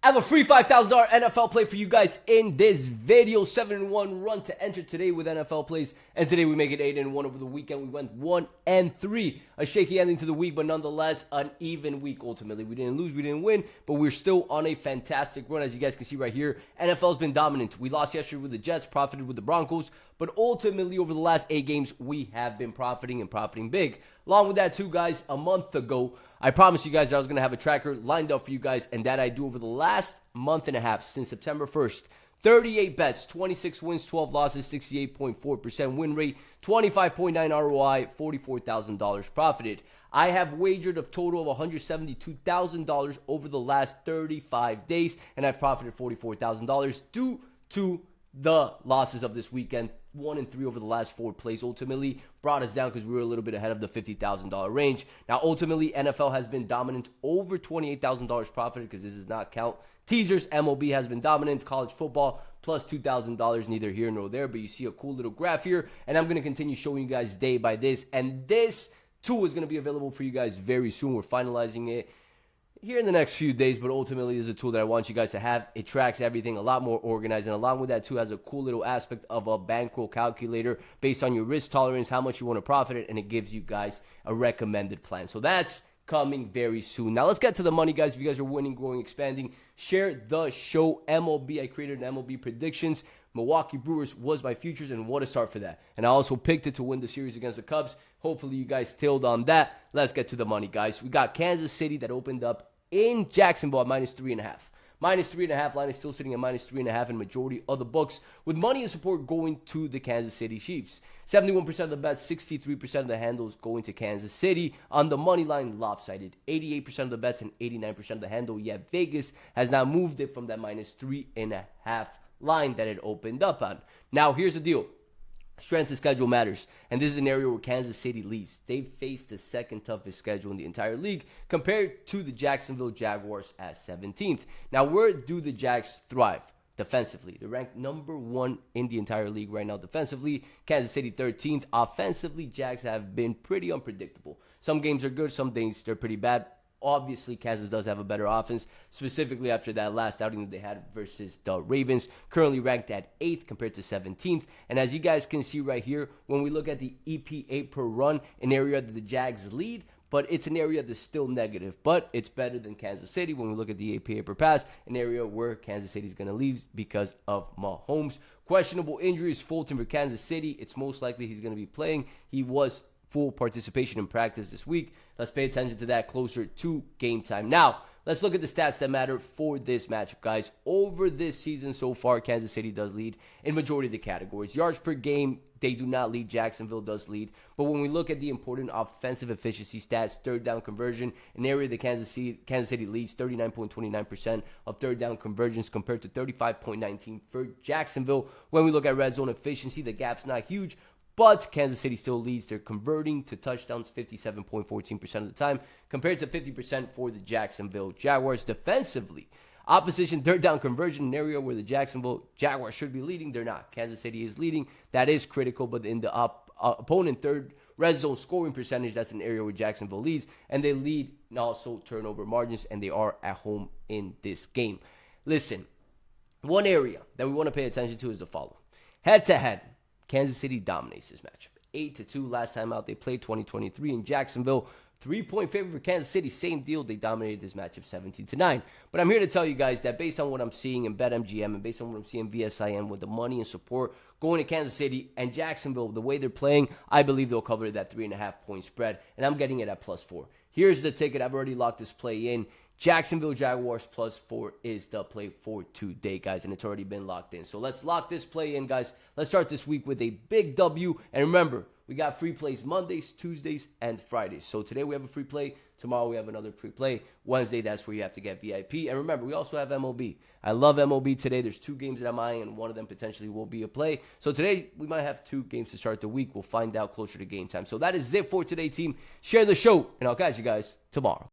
I have a free $5,000 NFL play for you guys in this video. 7-1 run to enter today with NFL plays. And today we make it 8-1 over the weekend. We went 1-3. A shaky ending to the week, but nonetheless an even week ultimately. We didn't lose, we didn't win, but we're still on a fantastic run. As you guys can see right here, NFL's been dominant. We lost yesterday with the Jets, profited with the Broncos, but ultimately over the last 8 games, we have been profiting and profiting big. Along with that too, guys, a month ago, I promised you guys that I was going to have a tracker lined up for you guys, and that I do over the last month and a half since September 1st. 38 bets, 26 wins, 12 losses, 68.4% win rate, 25.9 ROI, $44,000 profited. I have wagered a total of $172,000 over the last 35 days, and I've profited $44,000 due to the losses of this weekend. 1-3 over the last 4 plays ultimately brought us down because we were a little bit ahead of the $50,000 range. Now, ultimately, NFL has been dominant, over $28,000 profited because this does not count teasers. MLB has been dominant. College football plus $2,000, neither here nor there. But you see a cool little graph here, and I'm going to continue showing you guys day by day. And this tool is going to be available for you guys very soon. We're finalizing it here in the next few days, but ultimately is a tool that I want you guys to have. It tracks everything a lot more organized, and along with that too has a cool little aspect of a bankroll calculator based on your risk tolerance, how much you want to profit it, and it gives you guys a recommended plan. So that's coming very soon. Now let's get to the money, guys. If you guys are winning, growing, expanding, share the show. MLB, I created an MLB predictions. Milwaukee Brewers was my futures, and what a start for that. And I also picked it to win the series against the Cubs. Hopefully you guys tailed on that. Let's get to the money, guys. We got Kansas City that opened up in Jacksonville at -3.5. -3.5, line is still sitting at -3.5 in majority of the books, with money and support going to the Kansas City Chiefs. 71% of the bets, 63% of the handles going to Kansas City. On the money line, lopsided. 88% of the bets and 89% of the handle. Yet Vegas has now moved it from that -3.5 line that it opened up on. Now, here's the deal. Strength of schedule matters, and this is an area where Kansas City leads. They've faced the second toughest schedule in the entire league compared to the Jacksonville Jaguars at 17th. Now, where do the Jags thrive? Defensively. They're ranked number 1 in the entire league right now defensively. Kansas City 13th. Offensively, Jags have been pretty unpredictable. Some games are good, some days they're pretty bad. Obviously, Kansas does have a better offense, specifically after that last outing that they had versus the Ravens. Currently ranked at 8th compared to 17th. And as you guys can see right here, when we look at the EPA per run, an area that the Jags lead, but it's an area that's still negative. But it's better than Kansas City. When we look at the EPA per pass, an area where Kansas City is going to leave because of Mahomes. Questionable injuries, Fulton for Kansas City. It's most likely he's going to be playing. He was full participation in practice this week. Let's pay attention to that closer to game time. Now, let's look at the stats that matter for this matchup, guys. Over this season so far, Kansas City does lead in majority of the categories. Yards per game, they do not lead. Jacksonville does lead. But when we look at the important offensive efficiency stats, third down conversion, an area that Kansas City leads, 39.29% of third down conversions compared to 35.19% for Jacksonville. When we look at red zone efficiency, the gap's not huge, but Kansas City still leads. They're converting to touchdowns 57.14% of the time compared to 50% for the Jacksonville Jaguars. Defensively, opposition third down conversion, an area where the Jacksonville Jaguars should be leading. They're not. Kansas City is leading. That is critical, but in the opponent third red zone scoring percentage, that's an area where Jacksonville leads. And they lead in also turnover margins, and they are at home in this game. Listen, one area that we want to pay attention to is the following. Head-to-head. Kansas City dominates this matchup. 8-2 last time out. They played 2023 in Jacksonville. 3-point favorite for Kansas City. Same deal. They dominated this matchup 17-9. But I'm here to tell you guys that based on what I'm seeing in BetMGM and based on what I'm seeing in VSIN with the money and support going to Kansas City and Jacksonville, the way they're playing, I believe they'll cover that 3.5 point spread. And I'm getting it at +4. Here's the ticket. I've already locked this play in. Jacksonville Jaguars +4 is the play for today, guys, and it's already been locked in. So let's lock this play in, guys. Let's start this week with a big W. And remember, we got free plays Mondays, Tuesdays, and Fridays. So today we have a free play. Tomorrow we have another free play. Wednesday, that's where you have to get VIP. And remember, we also have MLB. I love MLB today. There's 2 games that I'm eyeing, and one of them potentially will be a play. So today, we might have 2 games to start the week. We'll find out closer to game time. So that is it for today, team. Share the show, and I'll catch you guys tomorrow.